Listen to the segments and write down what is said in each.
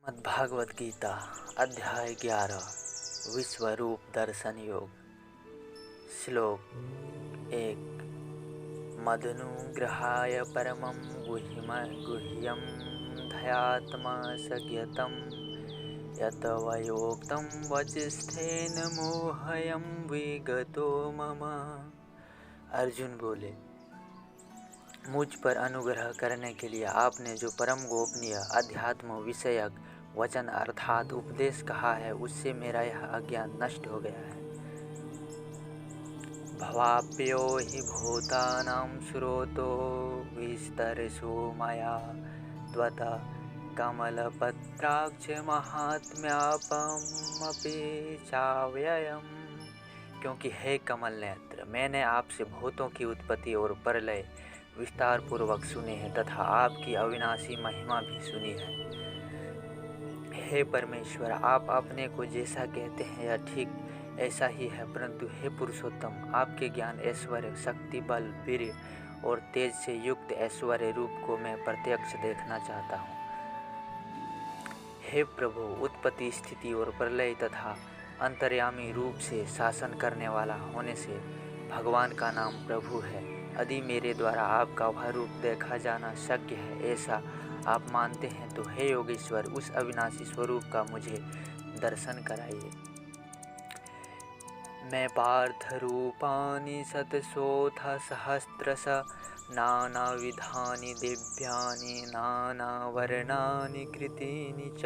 श्रीमद्भागवत गीता अध्याय 11 विश्वरूप दर्शन योग। श्लोक 1। मदनुग्रहाय परमं गुह्यं धयात्मसज्ञतं यत वयोक्तं वचिष्ठेन मोहयं विगतो मम। अर्जुन बोले, मुझ पर अनुग्रह करने के लिए आपने जो परम गोपनीय अध्यात्म विषयक वचन अर्थात उपदेश कहा है, उससे मेरा यह अज्ञान नष्ट हो गया है। भवाप्यो हि भूतानां स्रोतो विस्तरसो मया त्वता कमलपत्राक्ष महात्म्यापमपि चाव्ययम्। क्योंकि हे कमल नेत्र, मैंने आपसे भूतों की उत्पत्ति और प्रलय विस्तार पूर्वक सुने हैं तथा आपकी अविनाशी महिमा भी सुनी है। हे परमेश्वर, आप अपने को जैसा कहते हैं यह ठीक ऐसा ही है, परंतु हे पुरुषोत्तम, आपके ज्ञान, ऐश्वर्य, शक्ति, बल, वीर्य और तेज से युक्त ऐश्वर्य रूप को मैं प्रत्यक्ष देखना चाहता हूँ। हे प्रभु, उत्पत्ति, स्थिति और प्रलय तथा अंतर्यामी रूप से शासन करने वाला होने से भगवान का नाम प्रभु है। यदि मेरे द्वारा आपका वह रूप देखा जाना शक्य है ऐसा आप मानते हैं तो हे योगेश्वर, उस अविनाशी स्वरूप का मुझे दर्शन कराइए। मैं पार्थ रूपानि शतशोऽथ सहस्रश नानाविधानि दिव्यानि नानावर्णानि कृतीनि च।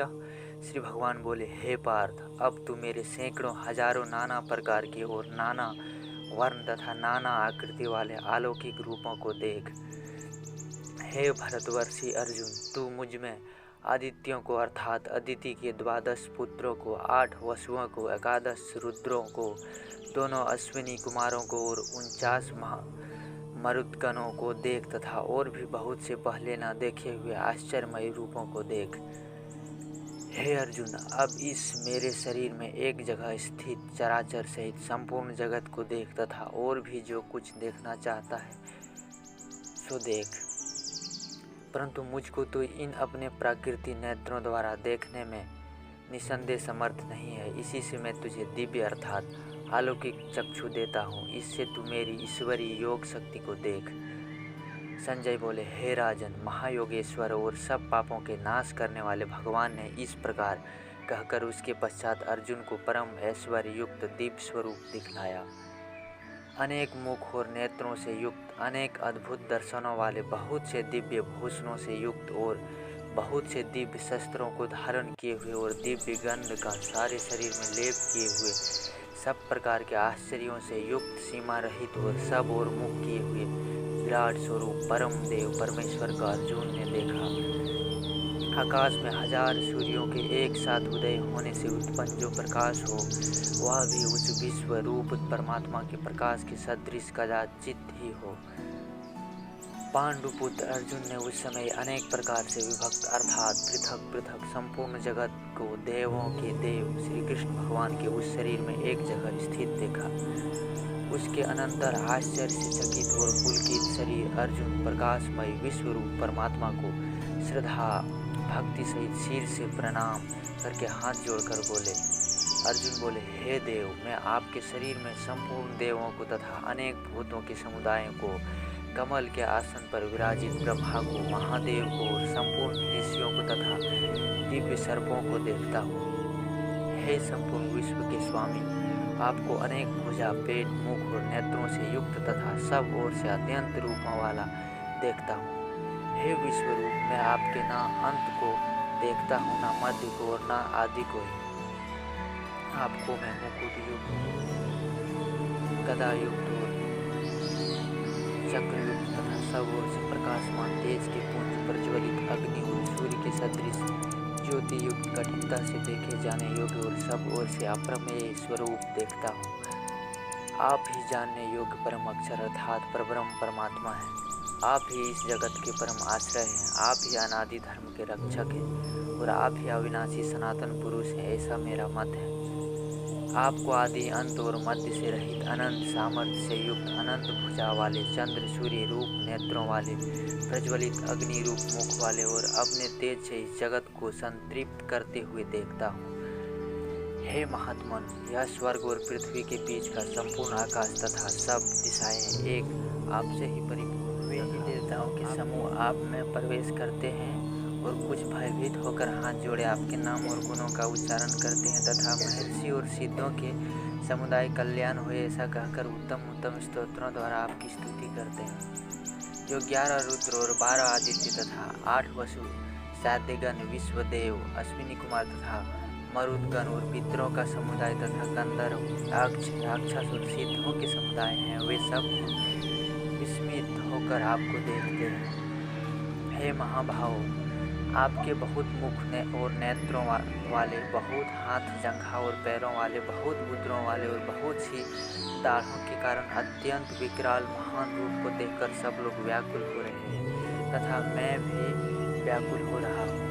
श्री भगवान बोले, हे पार्थ, अब तू मेरे सैकड़ों हजारों नाना प्रकार के और नाना वर्ण तथा नाना आकृति वाले अलौकिक रूपों को देख। हे भरतवर्षी अर्जुन, तू मुझ में आदित्यों को अर्थात अदिति के 12 पुत्रों को, 8 वसुओं को, 11 रुद्रों को, दोनों अश्विनी कुमारों को और 49 मरुदगणों को देख तथा और भी बहुत से पहले न देखे हुए आश्चर्यमय रूपों को देख। हे अर्जुन, अब इस मेरे शरीर में एक जगह स्थित चराचर सहित संपूर्ण जगत को देख तथा और भी जो कुछ देखना चाहता है सो देख, परंतु मुझको तो इन अपने प्राकृतिक नेत्रों द्वारा देखने में निसंदेह समर्थ नहीं है। इसी से मैं तुझे दिव्य अर्थात अलौकिक चक्षु देता हूँ, इससे तू मेरी ईश्वरीय योग शक्ति को देख। संजय बोले, हे राजन, महायोगेश्वर और सब पापों के नाश करने वाले भगवान ने इस प्रकार कहकर उसके पश्चात अर्जुन को परम ऐश्वर्य युक्त दिव्य स्वरूप दिखलाया। अनेक मुख और नेत्रों से युक्त, अनेक अद्भुत दर्शनों वाले, बहुत से दिव्य भूषणों से युक्त और बहुत से दिव्य शस्त्रों को धारण किए हुए और दिव्य गंध का सारे शरीर में लेप किए हुए, सब प्रकार के आश्चर्यों से युक्त, सीमा रहित और सब और मुख किए हुए विराट स्वरूप परम देव परमेश्वर का अर्जुन ने देखा। आकाश में 1000 सूर्यों के एक साथ उदय होने से उत्पन्न जो प्रकाश हो, वह भी उस विश्व रूप परमात्मा के प्रकाश के सदृश कदाचित ही हो। पांडुपुत्र अर्जुन ने उस समय अनेक प्रकार से विभक्त अर्थात पृथक पृथक संपूर्ण जगत को देवों के देव श्री कृष्ण भगवान के उस शरीर में एक जगह स्थित देखा। उसके अनंतर आश्चर्य से चकित और पुलकित शरीर अर्जुन प्रकाशमय विश्वरूप परमात्मा को श्रद्धा भक्ति सहित सिर से प्रणाम करके हाथ जोड़कर बोले। अर्जुन बोले, हे देव, मैं आपके शरीर में संपूर्ण देवों को तथा अनेक भूतों के समुदायों को, कमल के आसन पर विराजित ब्रह्मा को, महादेव को और संपूर्ण ऋषियों को तथा दिव्य सर्पों को देखता हूँ। हे संपूर्ण विश्व के स्वामी, आपको अनेक भुजा, पेट, मुख और नेत्रों से युक्त तथा सब ओर से अत्यंत रूपों वाला देखता हूँ। हे विश्वरूप, मैं आपके ना अंत को देखता हूँ, ना मध्य को और ना आदि को ही। आपको मैं मुकुट युक्त, गदा युक्त और चक्र युक्त तथा सब ओर से प्रकाशमान तेज के पुंज प्रज्वलित अग्नि और सूर्य के सदृश ज्योति युक्त कठिनता से देखे जाने योग्य और सब ओर से अप्रमेय स्वरूप देखता हूँ। आप ही जानने योग्य परम अक्षर अर्थात परब्रह्म परमात्मा है। आप ही इस जगत के परम आश्रय हैं। आप ही अनादि धर्म के रक्षक हैं और आप ही अविनाशी सनातन पुरुष हैं, ऐसा मेरा मत है। आपको आदि अंत और मध्य से रहित अनंत सामर्थ्य से युक्त अनंत भुजा वाले चंद्र सूर्य रूप नेत्रों वाले प्रज्वलित अग्नि रूप मुख वाले और अपने तेज से इस जगत को संतृप्त करते हुए देखता हूँ। हे महात्मन, यह स्वर्ग और पृथ्वी के बीच का संपूर्ण आकाश तथा सब दिशाएं एक आपसे ही परिपूर्ण, वे ही देवताओं के समूह आप में प्रवेश करते हैं और कुछ भयभीत होकर हाथ जोड़े आपके नाम और गुणों का उच्चारण करते हैं तथा महर्षि और सिद्धों के समुदाय कल्याण हुए ऐसा कहकर उत्तम उत्तम स्तोत्रों द्वारा आपकी स्तुति करते हैं। जो 11 रुद्र और 12 आदित्य तथा 8 वसु साध्यगण विश्वदेव अश्विनी कुमार तथा मरुदगण और पितरों का समुदाय तथा गंधर्व राक्षस और सिद्धों के समुदाय हैं, वे सब विस्मित होकर आपको देखते हैं। हे महाभाव, आपके बहुत मुख और नेत्रों वाले, बहुत हाथ जंघा और पैरों वाले, बहुत बुद्धों वाले और बहुत सी दाढ़ों के कारण अत्यंत विकराल महान रूप को देखकर सब लोग व्याकुल हो रहे हैं तथा मैं भी व्याकुल हो रहा हूँ,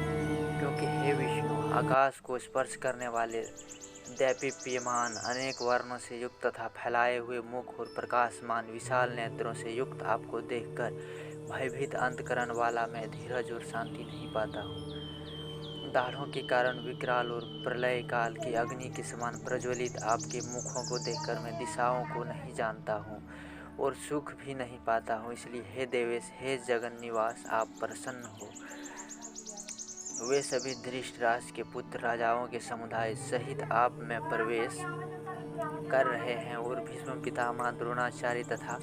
क्योंकि हे विष्णु, आकाश को स्पर्श करने वाले दैदीप्यमान अनेक वर्णों से युक्त तथा फैलाए हुए मुख और प्रकाशमान विशाल नेत्रों से युक्त आपको देखकर भयभीत अंतकरण वाला मैं धीरज और शांति नहीं पाता हूँ। दाढ़ों के कारण विकराल और प्रलय काल की अग्नि के समान प्रज्वलित आपके मुखों को देखकर मैं दिशाओं को नहीं जानता हूँ और सुख भी नहीं पाता हूँ। इसलिए हे देवेश, हे जगन निवास, आप प्रसन्न हो। वे सभी धृतराष्ट्र के पुत्र राजाओं के समुदाय सहित आप में प्रवेश कर रहे हैं और भीष्म पितामह, द्रोणाचार्य तथा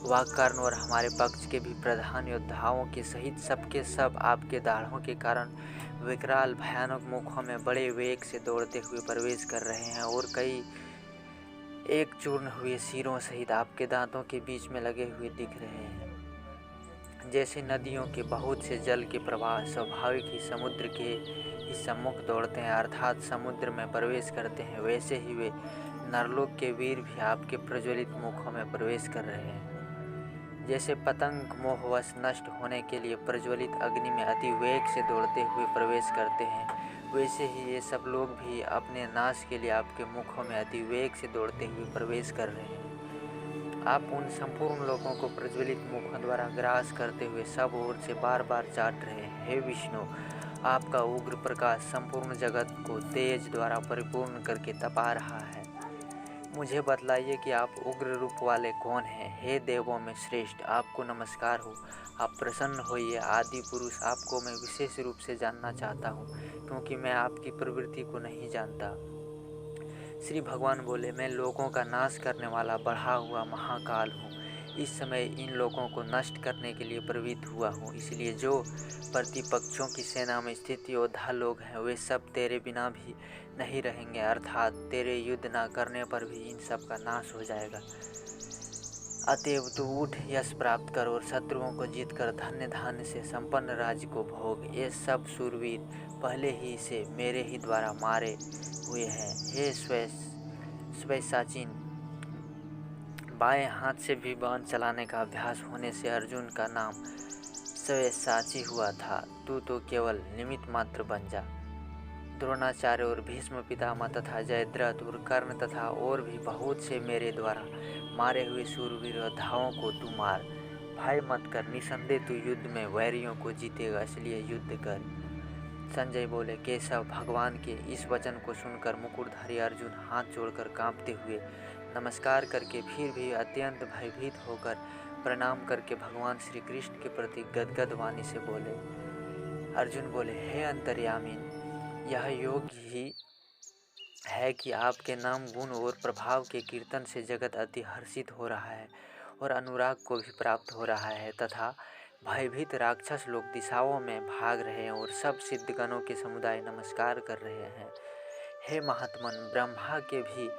वाकर्ण और हमारे पक्ष के भी प्रधान योद्धाओं के सहित सबके सब आपके दाढ़ों के कारण विकराल भयानक मुखों में बड़े वेग से दौड़ते हुए प्रवेश कर रहे हैं और कई एक चूर्ण हुए सिरों सहित आपके दांतों के बीच में लगे हुए दिख रहे हैं। जैसे नदियों के बहुत से जल के प्रवाह स्वाभाविक ही समुद्र के ही सम्मुख दौड़ते हैं अर्थात समुद्र में प्रवेश करते हैं, वैसे ही वे नरलोक के वीर भी आपके प्रज्वलित मुखों में प्रवेश कर रहे हैं। जैसे पतंग मोहवश नष्ट होने के लिए प्रज्वलित अग्नि में अति वेग से दौड़ते हुए प्रवेश करते हैं, वैसे ही ये सब लोग भी अपने नाश के लिए आपके मुखों में अति वेग से दौड़ते हुए प्रवेश कर रहे हैं। आप उन संपूर्ण लोगों को प्रज्वलित मुखों द्वारा ग्रास करते हुए सब ओर से बार बार चाट रहे हैं। हे विष्णु, आपका उग्र प्रकाश संपूर्ण जगत को तेज द्वारा परिपूर्ण करके तपा रहा है। मुझे बतलाइए कि आप उग्र रूप वाले कौन हैं। हे देवों में श्रेष्ठ, आपको नमस्कार हो। आप प्रसन्न होइए। आदि पुरुष, आपको मैं विशेष रूप से जानना चाहता हूँ, क्योंकि मैं आपकी प्रवृत्ति को नहीं जानता। श्री भगवान बोले, मैं लोगों का नाश करने वाला बढ़ा हुआ महाकाल हूँ। इस समय इन लोगों को नष्ट करने के लिए प्रवृत्त हुआ हूँ। इसलिए जो प्रतिपक्षों की सेना में स्थित योद्धा लोग हैं, वे सब तेरे बिना भी नहीं रहेंगे, अर्थात तेरे युद्ध न करने पर भी इन सब का नाश हो जाएगा। अतएव तू उठ, यश प्राप्त कर और शत्रुओं को जीतकर धन्य धान्य से संपन्न राज्य को भोग। ये सब शूरवीर पहले ही से मेरे ही द्वारा मारे हुए हैं। हे स्वैच्छाचीन, बाएं हाथ से भी बाण चलाने का अभ्यास होने से अर्जुन का नाम स्वैच्छाची हुआ था। तू तो केवल निमित्त मात्र बन जा। द्रोणाचार्य और भीष्म पितामह तथा जयद्रथ और कर्ण तथा और भी बहुत से मेरे द्वारा मारे हुए शूरवीर योद्धाओं को तू मार। भय मत कर, निसंदेह तू युद्ध में वैरियों को जीतेगा, इसलिए युद्ध कर। संजय बोले, केशव, भगवान के इस वचन को सुनकर मुकुटधारी अर्जुन हाथ जोड़कर कांपते हुए नमस्कार करके फिर भी अत्यंत भयभीत होकर प्रणाम करके भगवान श्री कृष्ण के प्रति गदगद वाणी से बोले। अर्जुन बोले, हे अंतर्यामी, यह योग ही है कि आपके नाम, गुण और प्रभाव के कीर्तन से जगत अति हर्षित हो रहा है और अनुराग को भी प्राप्त हो रहा है तथा भयभीत राक्षस लोग दिशाओं में भाग रहे हैं और सब सिद्धगणों के समुदाय नमस्कार कर रहे हैं। हे महात्मन, ब्रह्मा के भी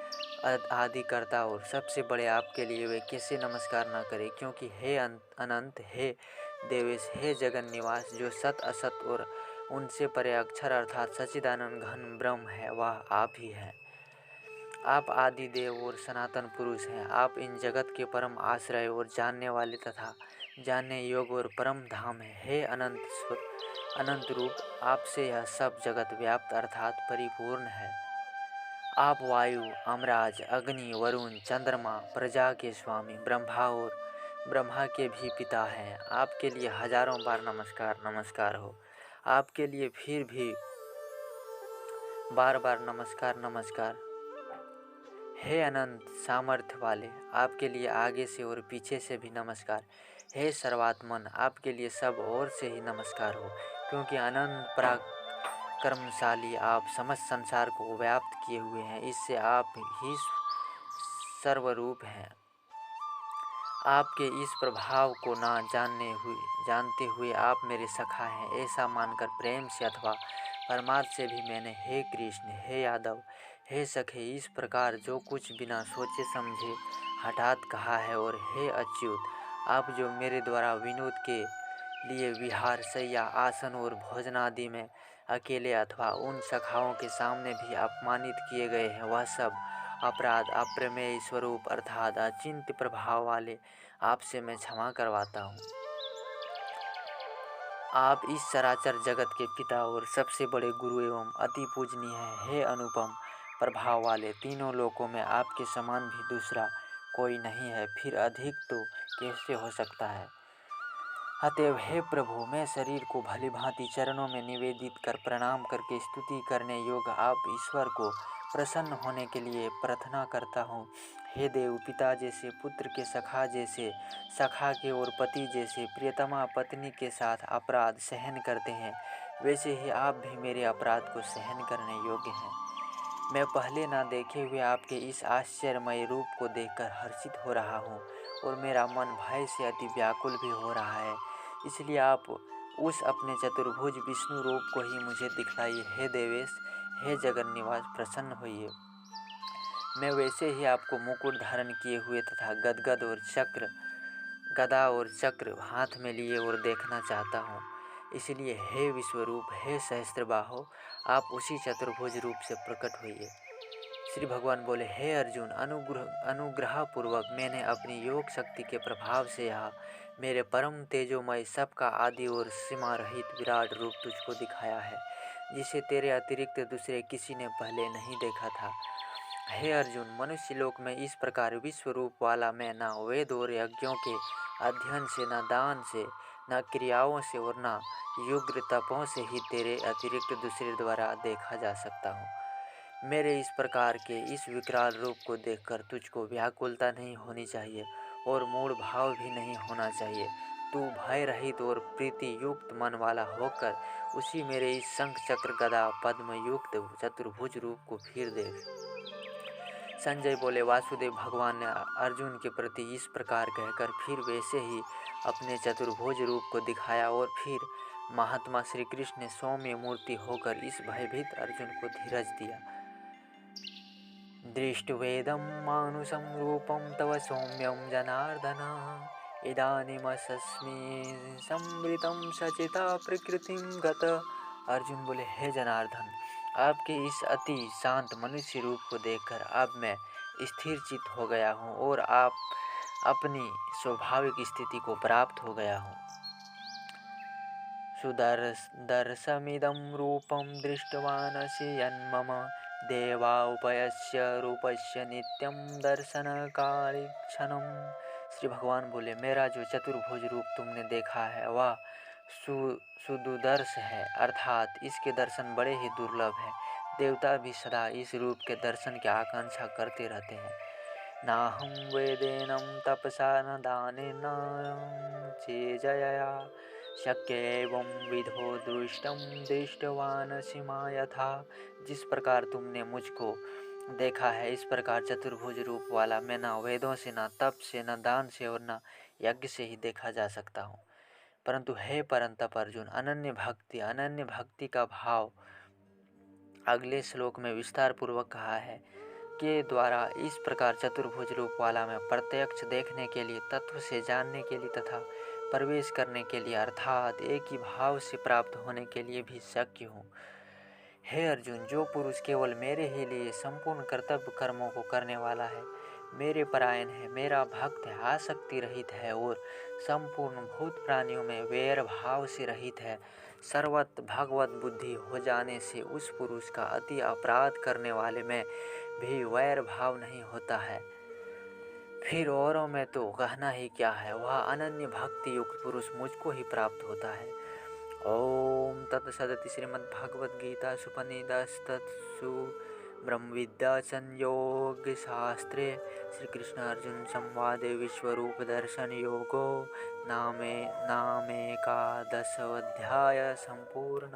आदिकर्ता और सबसे बड़े आपके लिए वे कैसे नमस्कार न करें, क्योंकि हे अनंत, हे देवेश, हे जगन निवास, जो सत असत और उनसे परे अक्षर अर्थात सच्चिदानंद घन ब्रह्म है, वह आप ही हैं। आप आदि देव और सनातन पुरुष हैं। आप इन जगत के परम आश्रय और जानने वाले तथा जानने योग्य और परम धाम है। हे अनंत रूप, आपसे यह सब जगत व्याप्त अर्थात परिपूर्ण है। आप वायु, अमराज, अग्नि, वरुण, चंद्रमा, प्रजा के स्वामी, ब्रह्मा के भी पिता हैं। आपके लिए हजारों बार नमस्कार नमस्कार हो। आपके लिए फिर भी बार बार नमस्कार नमस्कार। हे अनंत सामर्थ्य वाले, आपके लिए आगे से और पीछे से भी नमस्कार। हे सर्वात्मन, आपके लिए सब ओर से ही नमस्कार हो, क्योंकि अनंत पराक्रमशाली आप समस्त संसार को व्याप्त किए हुए हैं। इससे आप ही सर्वरूप हैं। आपके इस प्रभाव को जानते हुए आप मेरे सखा हैं, ऐसा मानकर प्रेम से अथवा परमार्थ से भी मैंने हे कृष्ण, हे यादव, हे सखे इस प्रकार जो कुछ बिना सोचे समझे हठात कहा है। और हे अच्युत, आप जो मेरे द्वारा विनोद के लिए विहार, शैया, आसन और भोजन आदि में अकेले अथवा उन सखाओं के सामने भी अपमानित किए गए हैं, वह सब अपराध अप्रमेय स्वरूप अर्थात अचिंत्य प्रभाव वाले आपसे मैं क्षमा करवाता हूँ। आप इस चराचर जगत के पिता और सबसे बड़े गुरु एवं अति पूजनीय हैं। हे अनुपम प्रभाव वाले, तीनों लोकों में आपके समान भी दूसरा कोई नहीं है, फिर अधिक तो कैसे हो सकता है। अतएव हे प्रभु, मैं शरीर को भली भांति चरणों में निवेदित कर प्रणाम करके स्तुति करने योग्य आप ईश्वर को प्रसन्न होने के लिए प्रार्थना करता हूँ। हे देव, पिता जैसे पुत्र के सखा जैसे सखा के और पति जैसे प्रियतमा पत्नी के साथ अपराध सहन करते हैं, वैसे ही आप भी मेरे अपराध को सहन करने योग्य हैं। मैं पहले ना देखे हुए आपके इस आश्चर्यमय रूप को देखकर हर्षित हो रहा हूँ और मेरा मन भय से अति व्याकुल भी हो रहा है। इसलिए आप उस अपने चतुर्भुज विष्णु रूप को ही मुझे दिखलाइए। हे देवेश, हे जगन्निवास, प्रसन्न होइए। मैं वैसे ही आपको मुकुट धारण किए हुए तथा गदा और चक्र हाथ में लिए और देखना चाहता हूँ। इसलिए हे विश्वरूप, हे सहस्त्रबाहो, आप उसी चतुर्भुज रूप से प्रकट होइए। श्री भगवान बोले, हे अर्जुन, अनुग्रह पूर्वक मैंने अपनी योग शक्ति के प्रभाव से यह मेरे परम तेजोमय सबका आदि और सीमा रहित विराट रूप तुझको दिखाया है, जिसे तेरे अतिरिक्त दूसरे किसी ने पहले नहीं देखा था। हे अर्जुन, मनुष्य लोक में इस प्रकार विश्व रूप वाला मैं न वेद और यज्ञों के अध्ययन से, न दान से, न क्रियाओं से और न युग्र तपों से ही तेरे अतिरिक्त दूसरे द्वारा देखा जा सकता हूँ। मेरे इस प्रकार के इस विकराल रूप को देखकर तुझको व्याकुलता नहीं होनी चाहिए और मूढ़ भाव भी नहीं होना चाहिए। तू भय रहित और प्रीति युक्त मन वाला होकर उसी मेरे इस शंख चक्र गदा पद्म युक्त चतुर्भुज रूप को फिर देख। संजय बोले, वासुदेव भगवान ने अर्जुन के प्रति इस प्रकार कहकर फिर वैसे ही अपने चतुर्भुज रूप को दिखाया और फिर महात्मा श्री कृष्ण ने सौम्य मूर्ति होकर इस भयभीत अर्जुन को धीरज दिया। दृष्ट्वेदं मानुषं रूपं तव सौम्यं जनार्दन, इदानीमस्मि संवृतं सचेता प्रकृतिं गत। अर्जुन बोले, हे जनार्दन, आपके इस अति शांत मनुष्य रूप को देखकर अब मैं स्थिर चित्त हो गया हूँ और आप अपनी स्वाभाविक स्थिति को प्राप्त हो गया हूँ। सुदर्शमिदं रूपं दृष्टवानसि यन्मम, देवाउपयस्य रूपस्य नित्यं दर्शनकारीक्षणम्। श्री भगवान बोले, मेरा जो चतुर्भुज रूप तुमने देखा है वह सुदुदर्श है, अर्थात इसके दर्शन बड़े ही दुर्लभ हैं। देवता भी सदा इस रूप के दर्शन की आकांक्षा करते रहते हैं। नाहं वेदेनं तपसा न दानेन चेजया शक्य एवं विधो दृष्टवानसि मां यथा। जिस प्रकार तुमने मुझको देखा है इस प्रकार चतुर्भुज रूप वाला मैं न वेदों से, न तप से, न दान से और न यज्ञ से ही देखा जा सकता हूँ। परंतु हे परंतप अर्जुन, अनन्य भक्ति का भाव अगले श्लोक में विस्तार पूर्वक कहा है के द्वारा इस प्रकार चतुर्भुज रूप वाला मैं प्रत्यक्ष देखने के लिए, तत्व से जानने के लिए तथा प्रवेश करने के लिए अर्थात एक ही भाव से प्राप्त होने के लिए भी शक्य हूँ। हे अर्जुन, जो पुरुष केवल मेरे ही लिए संपूर्ण कर्तव्य कर्मों को करने वाला है मेरे परायण है, मेरा भक्त है, आसक्ति रहित है और संपूर्ण भूत प्राणियों में वैर भाव से रहित है। सर्वत्र भगवत बुद्धि हो जाने से उस पुरुष का अति अपराध करने वाले में भी वैर भाव नहीं होता है। फिर औरों में तो कहना ही क्या है, वह अनन्य भक्ति युक्त पुरुष मुझको ही प्राप्त होता है। ओम तत्सदिति श्रीमद्भगवद्गीता सुपनिषत्सु ब्रह्म विद्या संयोग शास्त्रे श्री कृष्ण अर्जुन संवादे विश्वरूप दर्शन योगो नामेकादशोऽध्याय संपूर्ण।